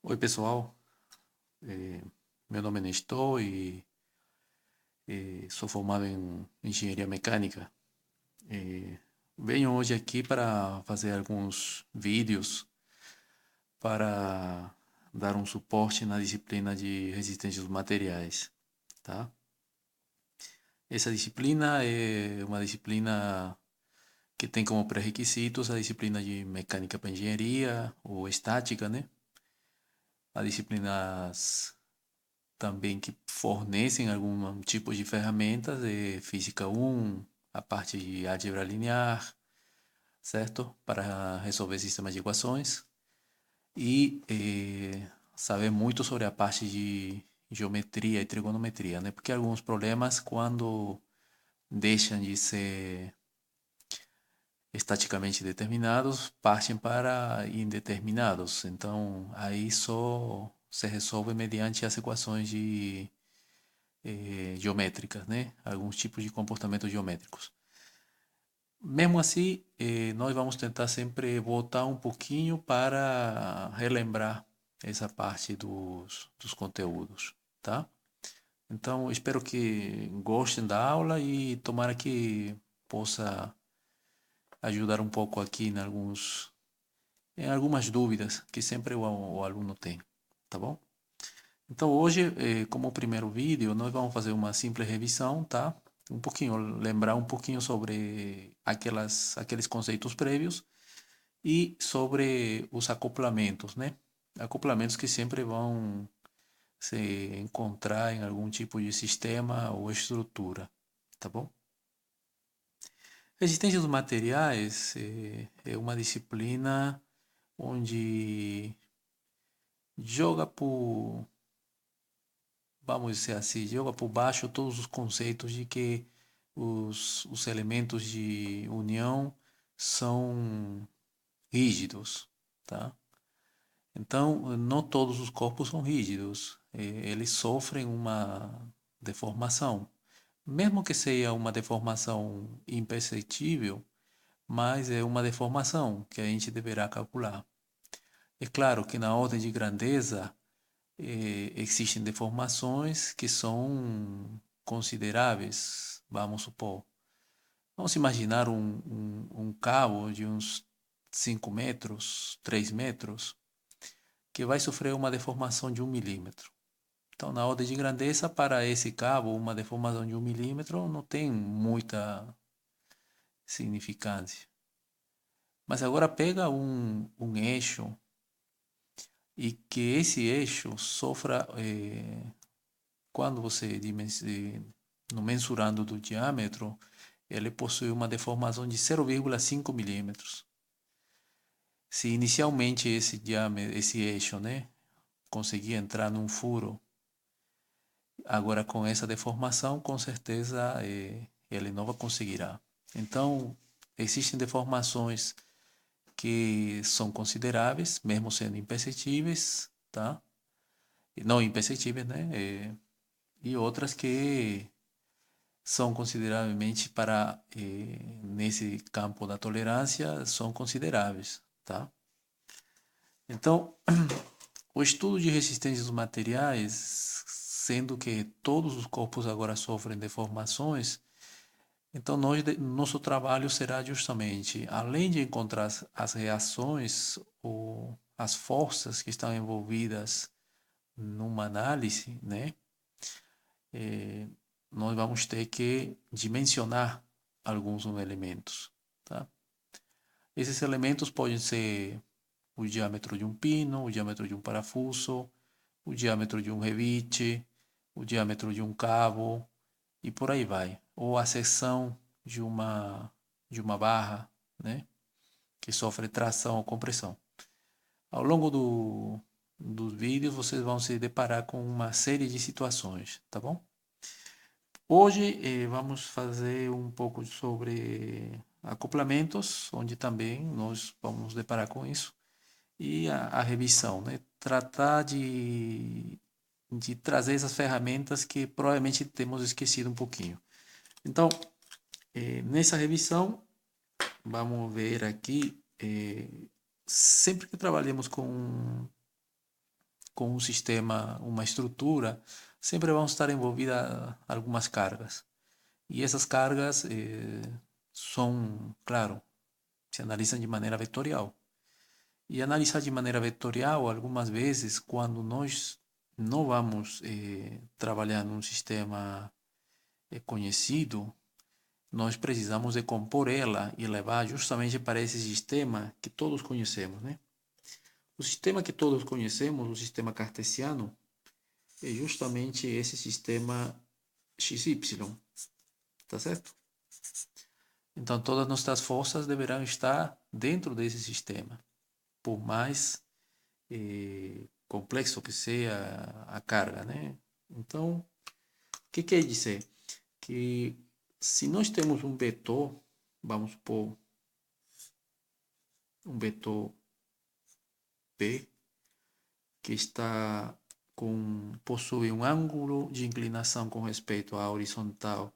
Oi, pessoal. Eh, Meu nome é Nestor e sou formado em engenharia mecânica. Eh, Venho hoje aqui para fazer alguns vídeos para dar um suporte na disciplina de resistência dos materiais, tá? Essa disciplina é uma disciplina que tem como pré-requisitos a disciplina de mecânica para engenharia ou estática, né? As disciplinas também que fornecem algum tipo de ferramentas, física 1, a parte de álgebra linear, certo? Para resolver sistemas de equações e saber muito sobre a parte de geometria e trigonometria, né? Porque alguns problemas, quando deixam de ser estaticamente determinados, partem para indeterminados. Então, aí só se resolve mediante as equações de geométricas, né? Alguns tipos de comportamentos geométricos. Mesmo assim, nós vamos tentar sempre voltar um pouquinho para relembrar essa parte dos conteúdos, tá? Então, espero que gostem da aula e tomara que possa ajudar um pouco aqui em algumas dúvidas que sempre o aluno tem, tá bom? Então hoje, como primeiro vídeo, nós vamos fazer uma simples revisão, tá? Um pouquinho, lembrar um pouquinho sobre aqueles conceitos prévios e sobre os acoplamentos, né? Acoplamentos que sempre vão se encontrar em algum tipo de sistema ou estrutura, tá bom? Resistência dos materiais é uma disciplina onde joga por, vamos dizer assim, joga por baixo todos os conceitos de que os elementos de união são rígidos, tá? Então, não todos os corpos são rígidos, eles sofrem uma deformação. Mesmo que seja uma deformação imperceptível, mas é uma deformação que a gente deverá calcular. É claro que na ordem de grandeza existem deformações que são consideráveis, vamos supor. Vamos imaginar um cabo de uns 5 metros, 3 metros, que vai sofrer uma deformação de 1 milímetro. Então, na ordem de grandeza, para esse cabo, uma deformação de 1 milímetro não tem muita significância. Mas agora pega um eixo e que esse eixo sofra, quando você no mensurando do diâmetro, ele possui uma deformação de 0,5 milímetros. Se inicialmente esse diâmetro, esse eixo, né, conseguir entrar num furo, agora com essa deformação, com certeza ele não vai conseguirá. Então, existem deformações que são consideráveis, mesmo sendo imperceptíveis, tá? Não imperceptíveis, né? E outras que são consideravelmente nesse campo da tolerância, são consideráveis, tá? Então, o estudo de resistência dos materiais, sendo que todos os corpos agora sofrem deformações, então nosso trabalho será justamente, além de encontrar as reações ou as forças que estão envolvidas numa análise, né? Nós vamos ter que dimensionar alguns elementos, tá? Esses elementos podem ser o diâmetro de um pino, o diâmetro de um parafuso, o diâmetro de um revite, o diâmetro de um cabo e por aí vai. Ou a seção de uma barra, né, que sofre tração ou compressão. Ao longo dos vídeos vocês vão se deparar com uma série de situações, tá bom? Hoje vamos fazer um pouco sobre acoplamentos, onde também nós vamos nos deparar com isso, e a revisão, né? Tratar de trazer essas ferramentas que provavelmente temos esquecido um pouquinho. Então, nessa revisão, vamos ver aqui, sempre que trabalhamos com com um sistema, uma estrutura, sempre vão estar envolvidas algumas cargas. E essas cargas são, claro, se analisam de maneira vetorial. E analisar de maneira vetorial, algumas vezes, quando nós não vamos trabalhar num sistema conhecido, nós precisamos decompor ela e levar justamente para esse sistema que todos conhecemos, né? O sistema que todos conhecemos, o sistema cartesiano, é justamente esse sistema XY, tá certo? Então, todas nossas forças deverão estar dentro desse sistema, por mais complexo que seja a carga, né? Então, o que quer dizer? Que se nós temos um vetor, vamos supor, um vetor P, que possui um ângulo de inclinação com respeito à horizontal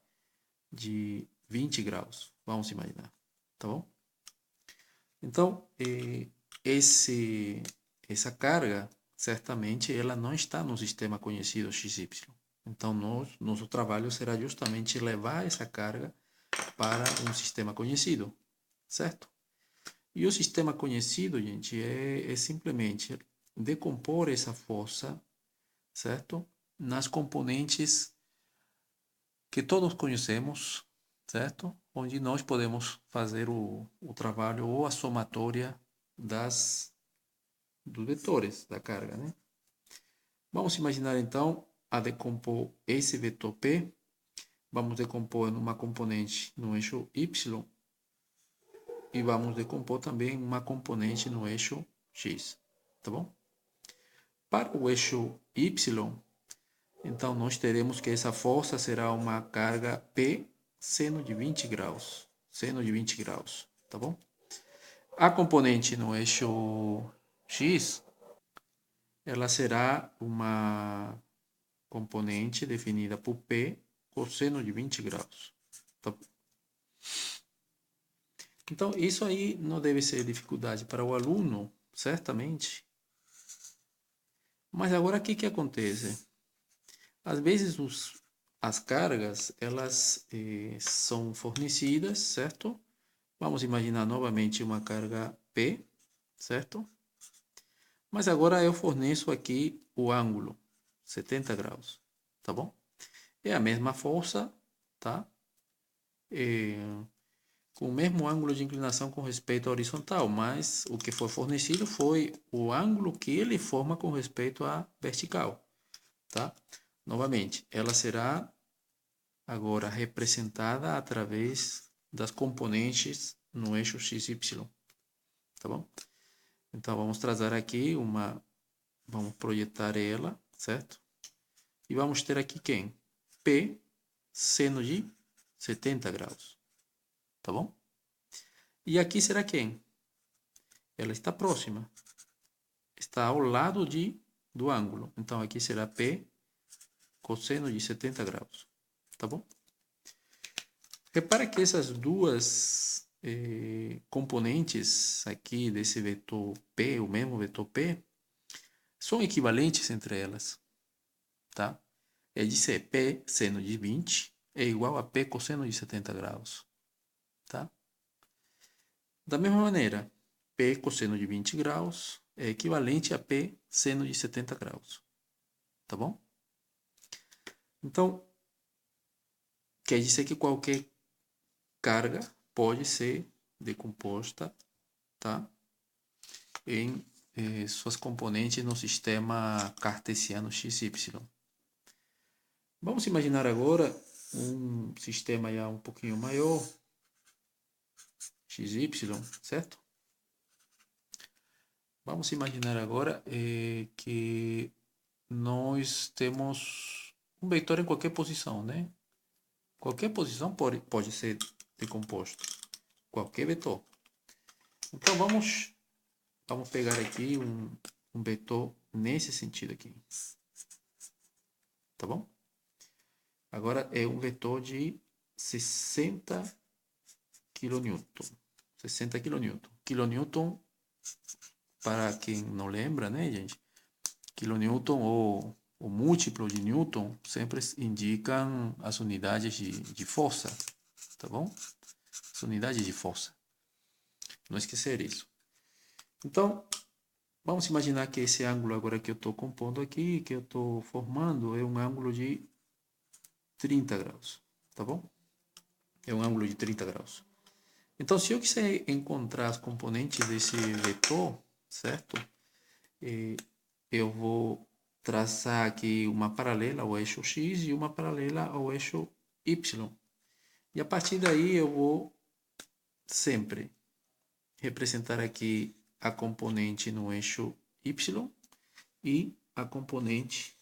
de 20 graus, vamos imaginar, tá bom? Então, essa carga, certamente, ela não está no sistema conhecido XY. Então, nosso trabalho será justamente levar essa carga para um sistema conhecido, certo? E o sistema conhecido, gente, é simplesmente decompor essa força, certo? Nas componentes que todos conhecemos, certo? Onde nós podemos fazer o trabalho ou a somatória dos vetores da carga, né? Vamos imaginar então a decompor esse vetor P. Vamos decompor numa componente no eixo Y e vamos decompor também uma componente no eixo X, tá bom? Para o eixo Y, então nós teremos que essa força será uma carga P seno de 20 graus, seno de 20 graus, tá bom? A componente no eixo X, ela será uma componente definida por P cosseno de 20 graus. Tá? Então, isso aí não deve ser dificuldade para o aluno, certamente. Mas agora, o que acontece? Às vezes, as cargas, elas são fornecidas, certo? Vamos imaginar novamente uma carga P, certo? Mas agora eu forneço aqui o ângulo, 70 graus, tá bom? É a mesma força, tá? Com o mesmo ângulo de inclinação com respeito à horizontal, mas o que foi fornecido foi o ângulo que ele forma com respeito à vertical, tá? Novamente, ela será agora representada através das componentes no eixo XY, tá bom? Então, vamos trazer aqui vamos projetar ela, certo? E vamos ter aqui quem? P seno de 70 graus, tá bom? E aqui será quem? Ela está próxima, está ao lado do ângulo. Então, aqui será P cosseno de 70 graus, tá bom? Repara que essas duas componentes aqui desse vetor P, o mesmo vetor P, são equivalentes entre elas, tá? É de ser P seno de 20 é igual a P cosseno de 70 graus, tá? Da mesma maneira, P cosseno de 20 graus é equivalente a P seno de 70 graus, tá bom? Então, quer dizer que qualquer carga pode ser decomposta, tá? Em suas componentes no sistema cartesiano XY. Vamos imaginar agora um sistema já um pouquinho maior, XY, certo? Vamos imaginar agora que nós temos um vetor em qualquer posição, né? Qualquer posição pode ser decomposto. Qualquer vetor. Então, vamos pegar aqui um vetor nesse sentido aqui. Tá bom? Agora é um vetor de 60 kN. 60 kN. Kilonewton, para quem não lembra, né, gente? Kilonewton ou o múltiplo de Newton sempre indicam as unidades de força, tá bom? As unidades de força. Não esquecer isso. Então, vamos imaginar que esse ângulo agora que eu estou compondo aqui, que eu estou formando, é um ângulo de 30 graus, tá bom? É um ângulo de 30 graus. Então, se eu quiser encontrar as componentes desse vetor, certo? Eu vou traçar aqui uma paralela ao eixo X e uma paralela ao eixo Y. E a partir daí eu vou sempre representar aqui a componente no eixo Y e a componente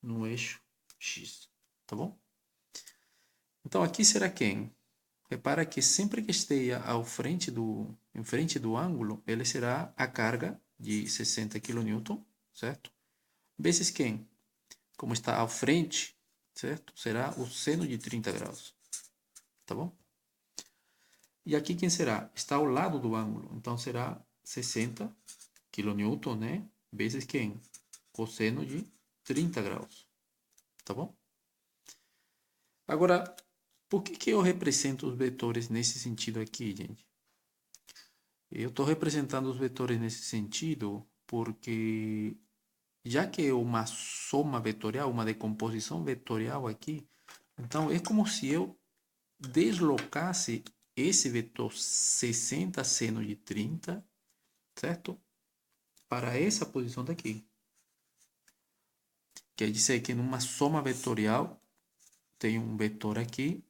no eixo X, tá bom? Então aqui será quem? Repara que sempre que esteja em frente do ângulo, ele será a carga de 60 kN, certo? Vezes quem? Como está à frente, certo? Será o seno de 30 graus, tá bom? E aqui quem será? Está ao lado do ângulo, então será 60 kN, né? Vezes quem? Cosseno de 30 graus, tá bom? Agora, por que eu represento os vetores nesse sentido aqui, gente? Eu estou representando os vetores nesse sentido porque, já que é uma soma vetorial, uma decomposição vetorial aqui, então é como se eu deslocasse esse vetor 60 seno de 30, certo? Para essa posição daqui. Quer dizer que numa soma vetorial tem um vetor aqui,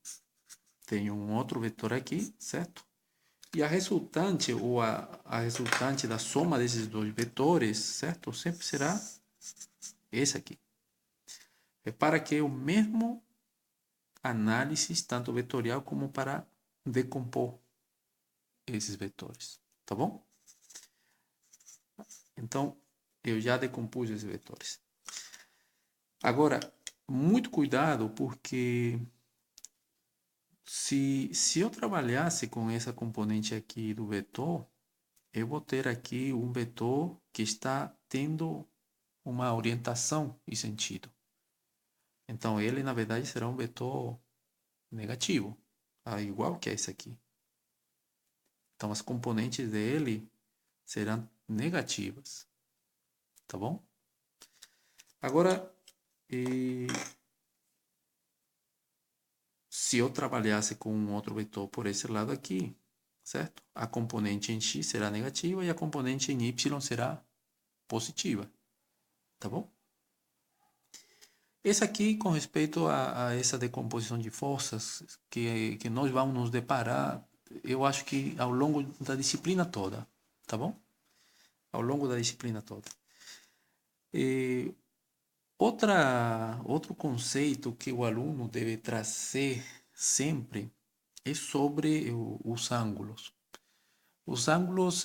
tem um outro vetor aqui, certo? E a resultante, ou a resultante da soma desses dois vetores, certo? Sempre será esse aqui. Repara que é o mesmo análise, tanto vetorial como para decompor esses vetores, tá bom? Então, eu já decompus esses vetores. Agora, muito cuidado, porque se eu trabalhasse com essa componente aqui do vetor, eu vou ter aqui um vetor que está tendo uma orientação e sentido. Então, ele, na verdade, será um vetor negativo, igual que esse aqui. Então, as componentes dele serão negativas, tá bom? Agora, se eu trabalhasse com um outro vetor por esse lado aqui, certo? A componente em x será negativa e a componente em y será positiva, tá bom? Esse aqui, com respeito a essa decomposição de forças que nós vamos nos deparar, eu acho que ao longo da disciplina toda, tá bom? Ao longo da disciplina toda. Outro conceito que o aluno deve trazer sempre é sobre os ângulos. Os ângulos,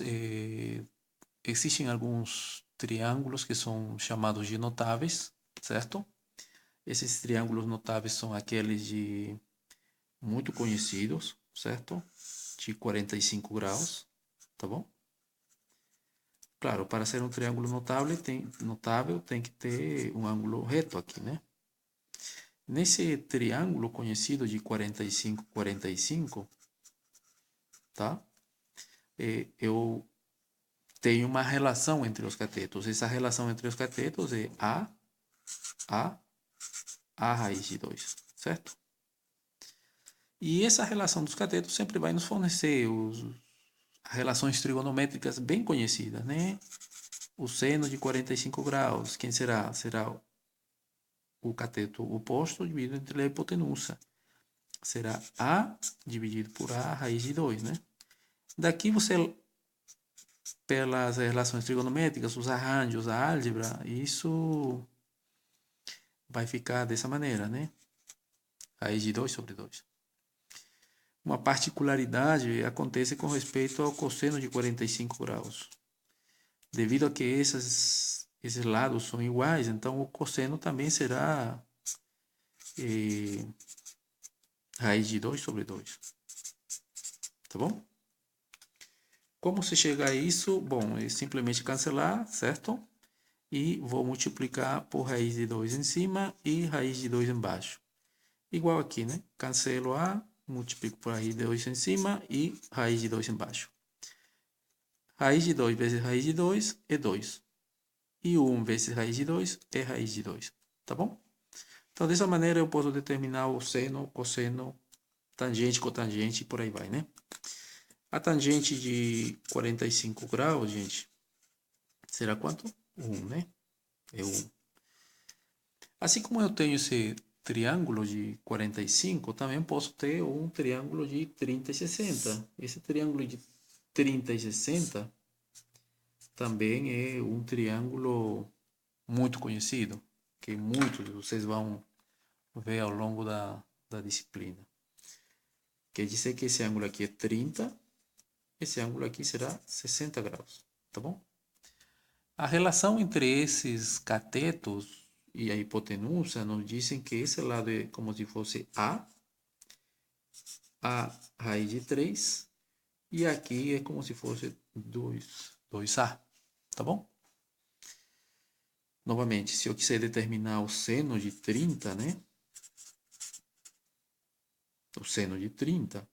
existem alguns triângulos que são chamados de notáveis, certo? Esses triângulos notáveis são aqueles de muito conhecidos, certo? De 45 graus, tá bom? Claro, para ser um triângulo notável tem que ter um ângulo reto aqui, né? Nesse triângulo conhecido de 45, 45, tá? Eu tenho uma relação entre os catetos. Essa relação entre os catetos é A raiz de 2, certo? E essa relação dos catetos sempre vai nos fornecer relações trigonométricas bem conhecidas, né? O seno de 45 graus, quem será? Será o cateto oposto dividido entre a hipotenusa. Será A dividido por A raiz de 2, né? Daqui você, pelas relações trigonométricas, os arranjos, a álgebra, isso vai ficar dessa maneira, né? Raiz de 2 sobre 2. Uma particularidade acontece com respeito ao cosseno de 45 graus. Devido a que esses lados são iguais, então o cosseno também será raiz de 2 sobre 2. Tá bom? Como se chega a isso? Bom, é simplesmente cancelar, certo? e vou multiplicar por raiz de 2 em cima e raiz de 2 embaixo. Igual aqui, né? Cancelo A, multiplico por raiz de 2 em cima e raiz de 2 embaixo. Raiz de 2 vezes raiz de 2 é 2. E 1 vezes raiz de 2 é raiz de 2. Tá bom? Então, dessa maneira, eu posso determinar o seno, cosseno, tangente, cotangente e por aí vai, né? A tangente de 45 graus, gente, será quanto? 1, né? É 1. Assim como eu tenho esse triângulo de 45, também posso ter um triângulo de 30 e 60. Esse triângulo de 30 e 60 também é um triângulo muito conhecido, que muitos de vocês vão ver ao longo da disciplina. Quer dizer que esse ângulo aqui é 30, esse ângulo aqui será 60 graus, tá bom? A relação entre esses catetos e a hipotenusa nos dizem que esse lado é como se fosse A raiz de 3, e aqui é como se fosse 2A, tá bom? Novamente, se eu quiser determinar o seno de 30, né? O seno de 30,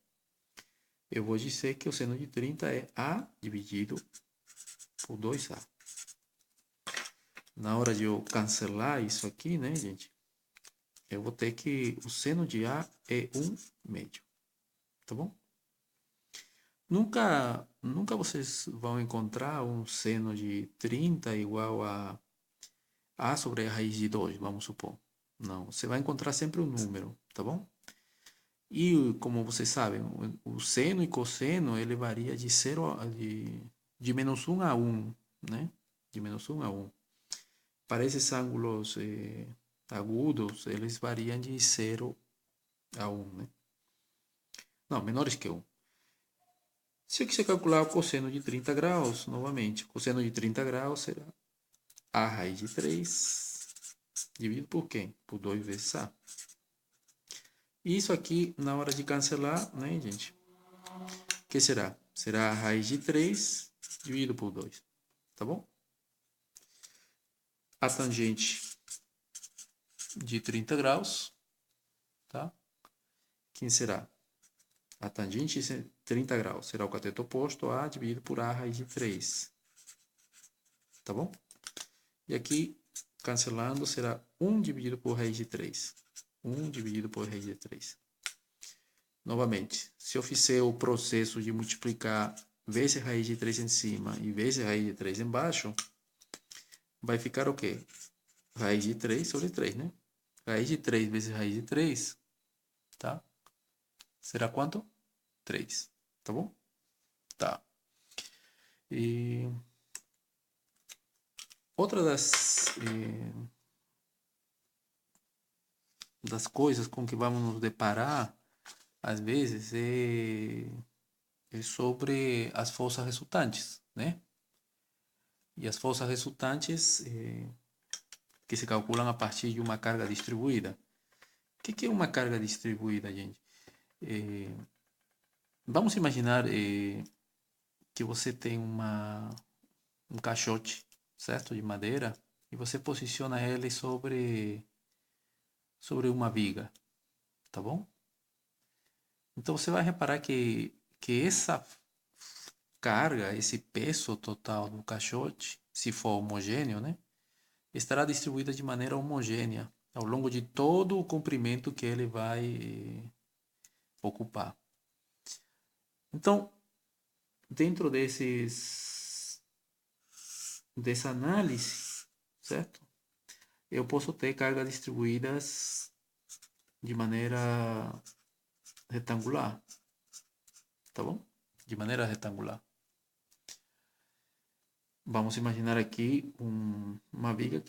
eu vou dizer que o seno de 30 é A dividido por 2A. Na hora de eu cancelar isso aqui, né, gente? Eu vou ter que o seno de A é 1 médio, tá bom? Nunca vocês vão encontrar um seno de 30 igual a A sobre a raiz de 2, vamos supor. Não, você vai encontrar sempre um número, tá bom? E como vocês sabem, o seno e cosseno, ele varia de, de menos 1 a 1, né? De menos 1 a 1. Para esses ângulos agudos, eles variam de 0 a 1, né? Não, menores que 1. Se eu quiser calcular o cosseno de 30 graus, novamente, o cosseno de 30 graus será A raiz de 3 dividido por quem? Por 2 vezes A. Isso aqui, na hora de cancelar, né, gente? O que será? Será a raiz de 3 dividido por 2, tá bom? A tangente de 30 graus, tá? Quem será? A tangente de 30 graus será o cateto oposto A dividido por A raiz de 3, tá bom? E aqui, cancelando, será 1 dividido por raiz de 3. 1 dividido por raiz de 3. Novamente, se eu fizer o processo de multiplicar vezes raiz de 3 em cima e vezes raiz de 3 embaixo, vai ficar o quê? Raiz de 3 sobre 3, né? Raiz de 3 vezes raiz de 3, tá? Será quanto? 3, tá bom? Tá. E outra das coisas com que vamos nos deparar, às vezes, é sobre as forças resultantes, né? E as forças resultantes que se calculam a partir de uma carga distribuída. O que é uma carga distribuída, gente? Vamos imaginar que você tem um caixote, certo? De madeira, e você posiciona ele sobre uma viga, tá bom? Então você vai reparar que essa carga, esse peso total do caixote, se for homogêneo, né, estará distribuída de maneira homogênea ao longo de todo o comprimento que ele vai ocupar. Então, dentro dessa análise, certo? Eu posso ter cargas distribuídas de maneira retangular, tá bom? De maneira retangular. Vamos imaginar aqui uma viga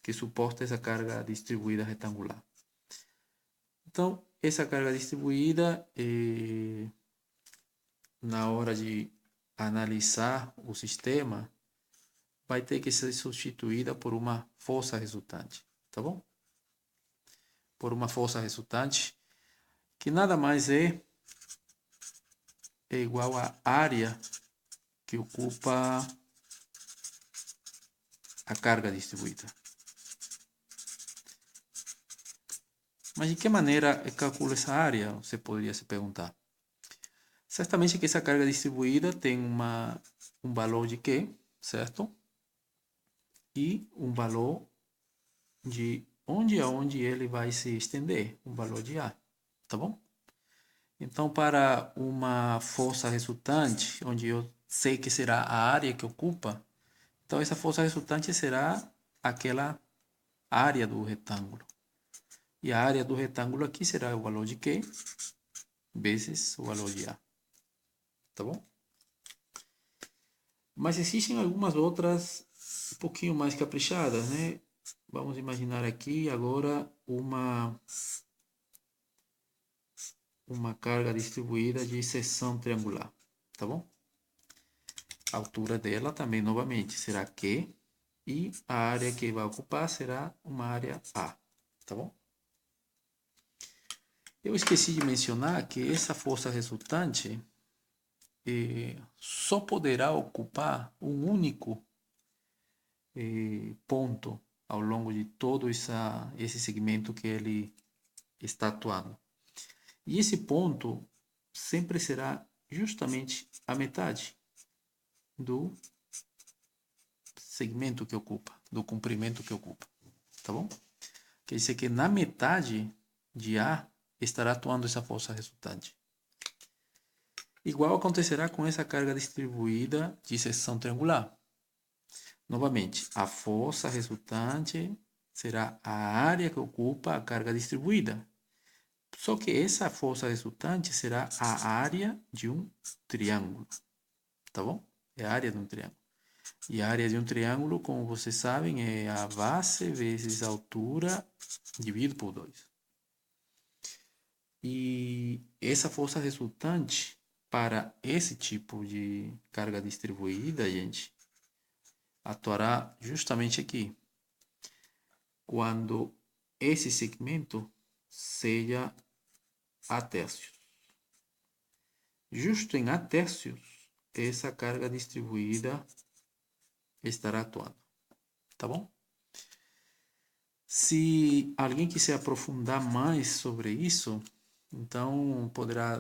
que suporta essa carga distribuída retangular. Então, essa carga distribuída, na hora de analisar o sistema, vai ter que ser substituída por uma força resultante, tá bom? Por uma força resultante que nada mais é igual à área que ocupa a carga distribuída. Mas de que maneira eu calculo essa área? Você poderia se perguntar. Certamente que essa carga distribuída tem um valor de Q, certo? E um valor de onde a onde ele vai se estender, um valor de A, tá bom? Então, para uma força resultante, onde eu sei que será a área que ocupa, então essa força resultante será aquela área do retângulo. E a área do retângulo aqui será o valor de Q vezes o valor de A, tá bom? Mas existem algumas outras um pouquinho mais caprichadas, né? Vamos imaginar aqui agora uma carga distribuída de seção triangular, tá bom? A altura dela também, novamente, será Q e a área que vai ocupar será uma área A, tá bom? Eu esqueci de mencionar que essa força resultante só poderá ocupar um único ponto ao longo de todo esse segmento que ele está atuando. E esse ponto sempre será justamente a metade do segmento que ocupa, do comprimento que ocupa, tá bom? Quer dizer que na metade de A estará atuando essa força resultante. Igual acontecerá com essa carga distribuída de seção triangular. Novamente, a força resultante será a área que ocupa a carga distribuída. Só que essa força resultante será a área de um triângulo, tá bom? É a área de um triângulo. E a área de um triângulo, como vocês sabem, é a base vezes a altura dividido por 2. E essa força resultante para esse tipo de carga distribuída, gente, atuará justamente aqui, quando esse segmento seja A tercios. Justo em A tercios, essa carga distribuída estará atuando, tá bom? Se alguém quiser aprofundar mais sobre isso, então poderá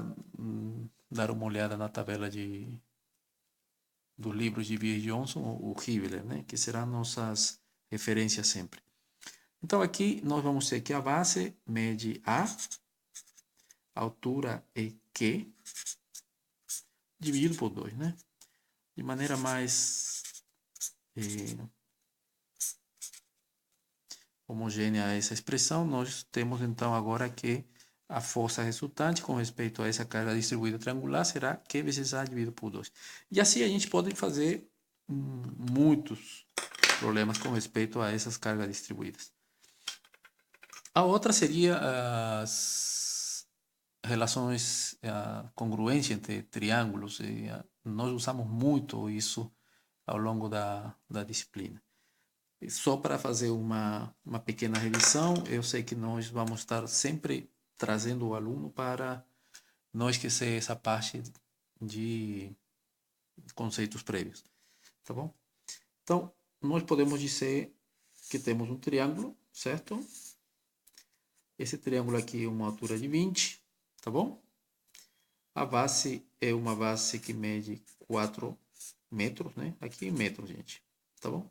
dar uma olhada na tabela do livro de V. Johnson, o Hibbeler, né? Que serão nossas referências sempre. Então aqui nós vamos ter que a base mede A, a altura é Q, dividido por 2, né? De maneira mais homogênea essa expressão, nós temos então agora que a força resultante com respeito a essa carga distribuída triangular será Q vezes A dividido por 2. E assim a gente pode fazer muitos problemas com respeito a essas cargas distribuídas. A outra seria as relações, a congruência entre triângulos. Nós usamos muito isso ao longo da disciplina. Só para fazer uma pequena revisão, eu sei que nós vamos estar sempre trazendo o aluno para não esquecer essa parte de conceitos prévios, tá bom? Então, nós podemos dizer que temos um triângulo, certo? Esse triângulo aqui é uma altura de 20, tá bom? A base é uma base que mede 4 metros, né? Aqui em metros, gente, tá bom?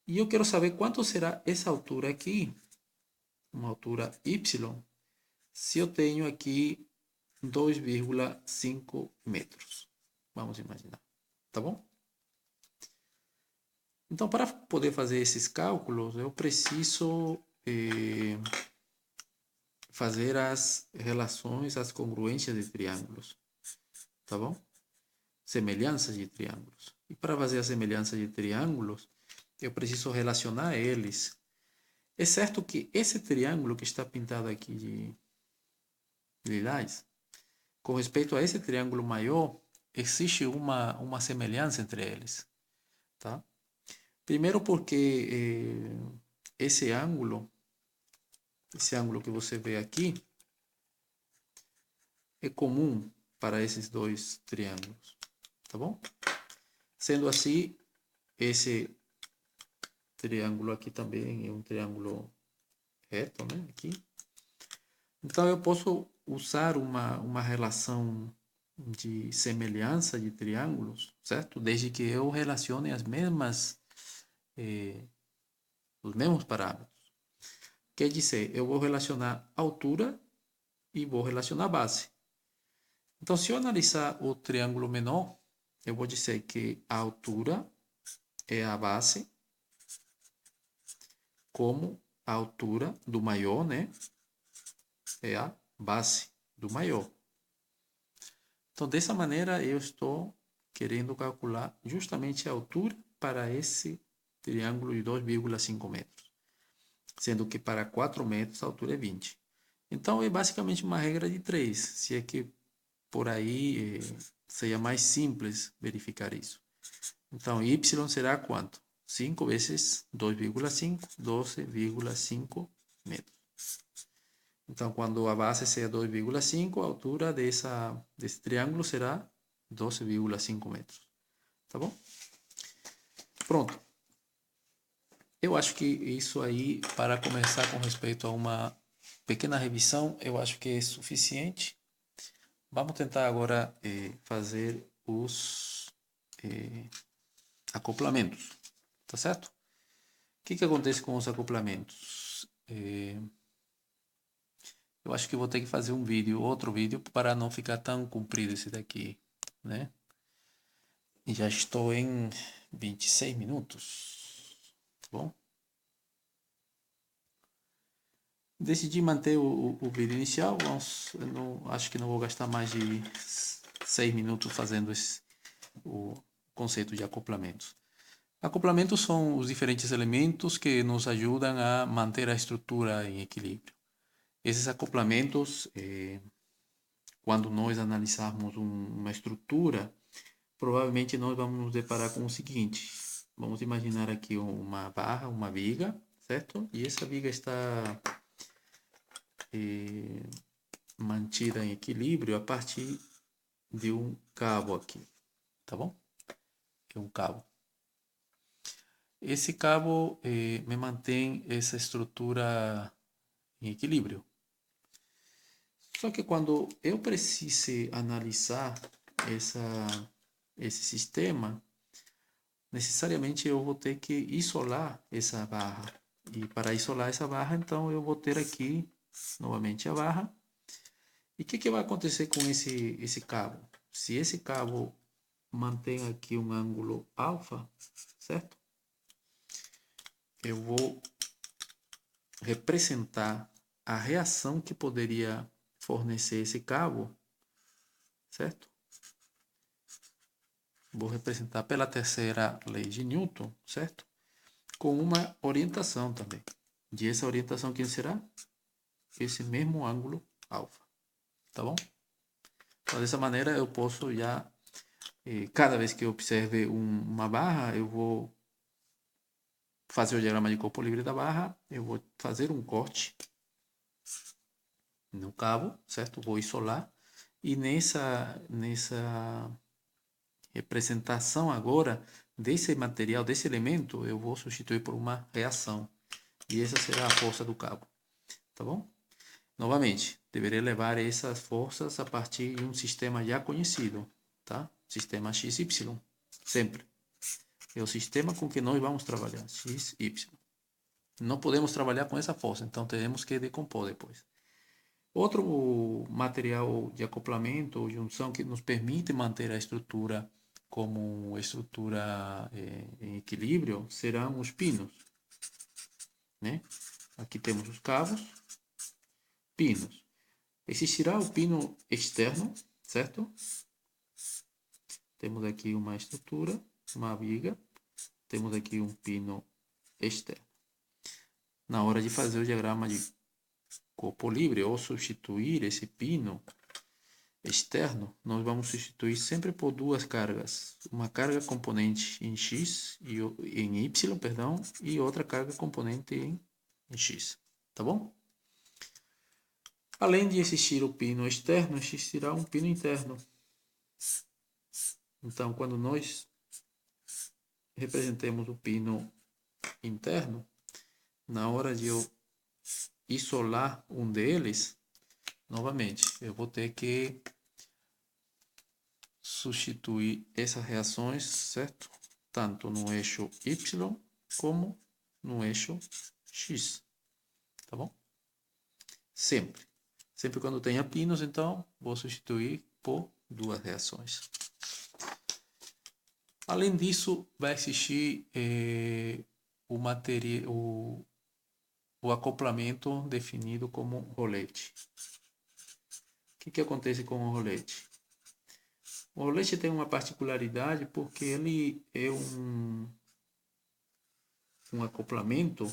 E eu quero saber quanto será essa altura aqui, uma altura y, se eu tenho aqui 2,5 metros. Vamos imaginar, tá bom? Então, para poder fazer esses cálculos, eu preciso fazer as relações, as congruências de triângulos, tá bom? Semelhanças de triângulos. E para fazer a semelhança de triângulos, eu preciso relacionar eles. É certo que esse triângulo que está pintado aqui de lilás, com respeito a esse triângulo maior, existe uma semelhança entre eles, tá? Primeiro porque esse ângulo que você vê aqui, é comum para esses dois triângulos, tá bom? Sendo assim, esse triângulo aqui também é um triângulo reto, né? Aqui. Então, eu posso usar uma relação de semelhança de triângulos, certo? Desde que eu relacione os mesmos parâmetros. Quer dizer, eu vou relacionar altura e vou relacionar base. Então, se eu analisar o triângulo menor, eu vou dizer que a altura é a base, como a altura do maior, né? É a base do maior. Então, dessa maneira, eu estou querendo calcular justamente a altura para esse triângulo de 2,5 metros. Sendo que para 4 metros a altura é 20. Então, é basicamente uma regra de 3. Se é que por aí seja mais simples verificar isso. Então, y será quanto? 5 vezes 2,5, 12,5 metros. Então, quando a base seja 2,5, a altura desse triângulo será 12,5 metros. Tá bom? Pronto. Eu acho que isso aí, para começar com respeito a uma pequena revisão, eu acho que é suficiente. Vamos tentar agora fazer os acoplamentos, tá certo? O que acontece com os acoplamentos? Eu acho que vou ter que fazer outro vídeo, para não ficar tão comprido esse daqui, né? E já estou em 26 minutos, tá bom? Decidi manter o vídeo inicial, acho que não vou gastar mais de 6 minutos fazendo o conceito de acoplamentos. Acoplamentos são os diferentes elementos que nos ajudam a manter a estrutura em equilíbrio. Esses acoplamentos, quando nós analisarmos uma estrutura, provavelmente nós vamos nos deparar com o seguinte. Vamos imaginar aqui uma barra, uma viga, certo? E essa viga está mantida em equilíbrio a partir de um cabo aqui, tá bom? É um cabo. Esse cabo me mantém essa estrutura em equilíbrio. Só que quando eu precise analisar esse sistema, necessariamente eu vou ter que isolar essa barra. E para isolar essa barra, então eu vou ter aqui novamente a barra. E o que vai acontecer com esse cabo? Se esse cabo mantém aqui um ângulo alfa, certo? Eu vou representar a reação que poderia fornecer esse cabo, certo? Vou representar pela terceira lei de Newton, certo? Com uma orientação também. E essa orientação quem será? Esse mesmo ângulo alfa, tá bom? Então, dessa maneira eu posso já, cada vez que eu observe uma barra, eu vou fazer o diagrama de corpo livre da barra, eu vou fazer um corte no cabo, certo? Vou isolar. E nessa representação agora desse material, desse elemento, eu vou substituir por uma reação. E essa será a força do cabo, tá bom? Novamente, deveria levar essas forças a partir de um sistema já conhecido, tá? Sistema XY, sempre. É o sistema com que nós vamos trabalhar, XY. Não podemos trabalhar com essa força, então teremos que decompor depois. Outro material de acoplamento ou junção que nos permite manter a estrutura como estrutura em equilíbrio serão os pinos, né? Aqui temos os cabos, pinos. Existirá o pino externo, certo? Temos aqui uma estrutura, uma viga, temos aqui um pino externo. Na hora de fazer o diagrama de corpo livre ou substituir esse pino externo, nós vamos substituir sempre por duas cargas. Uma carga componente em X e em Y, perdão, e outra carga componente em X, tá bom? Além de existir o pino externo, existirá um pino interno. Então, quando nós representemos o pino interno, na hora de eu isolar um deles, novamente, eu vou ter que substituir essas reações, certo? Tanto no eixo Y como no eixo X, tá bom? Sempre. Sempre quando tenha pinos, então, vou substituir por duas reações. Além disso, vai existir o acoplamento definido como rolete. O que acontece com o rolete? O rolete tem uma particularidade porque ele é um acoplamento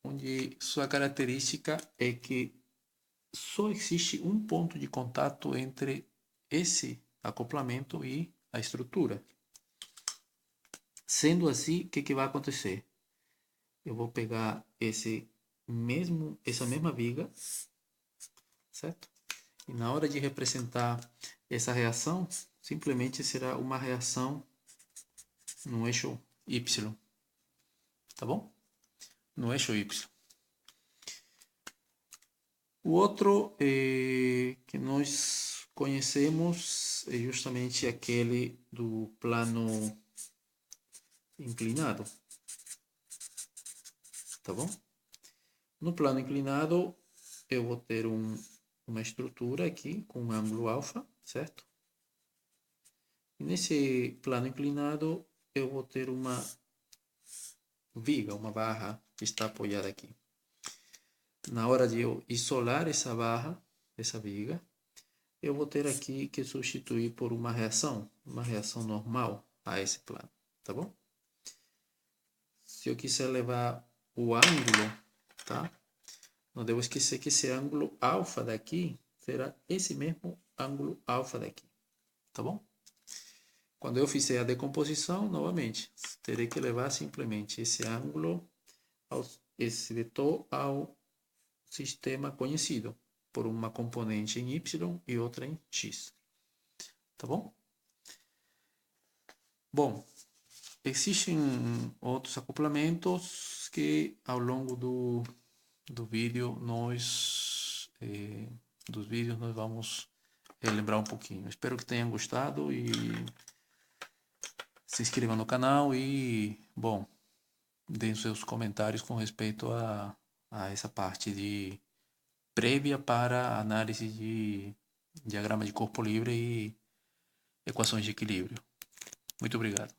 onde sua característica é que só existe um ponto de contato entre esse acoplamento e a estrutura. Sendo assim, o que vai acontecer? Eu vou pegar essa mesma viga, certo? E na hora de representar essa reação, simplesmente será uma reação no eixo Y, tá bom? No eixo Y. O outro que nós conhecemos é justamente aquele do plano inclinado, tá bom? No plano inclinado, eu vou ter uma estrutura aqui com um ângulo alfa, certo? E nesse plano inclinado, eu vou ter uma viga, uma barra que está apoiada aqui. Na hora de eu isolar essa barra, essa viga, eu vou ter aqui que substituir por uma reação normal a esse plano, tá bom? Se eu quiser levar o ângulo, tá? Não devo esquecer que esse ângulo alfa daqui será esse mesmo ângulo alfa daqui, tá bom? Quando eu fizer a decomposição, novamente, terei que levar simplesmente esse ângulo, esse vetor ao sistema conhecido por uma componente em Y e outra em X, tá bom? Bom, existem outros acoplamentos que ao longo do vídeo nós vamos relembrar um pouquinho. Espero que tenham gostado e se inscrevam no canal e, bom, deem seus comentários com respeito a essa parte de prévia para análise de diagrama de corpo livre e equações de equilíbrio. Muito obrigado.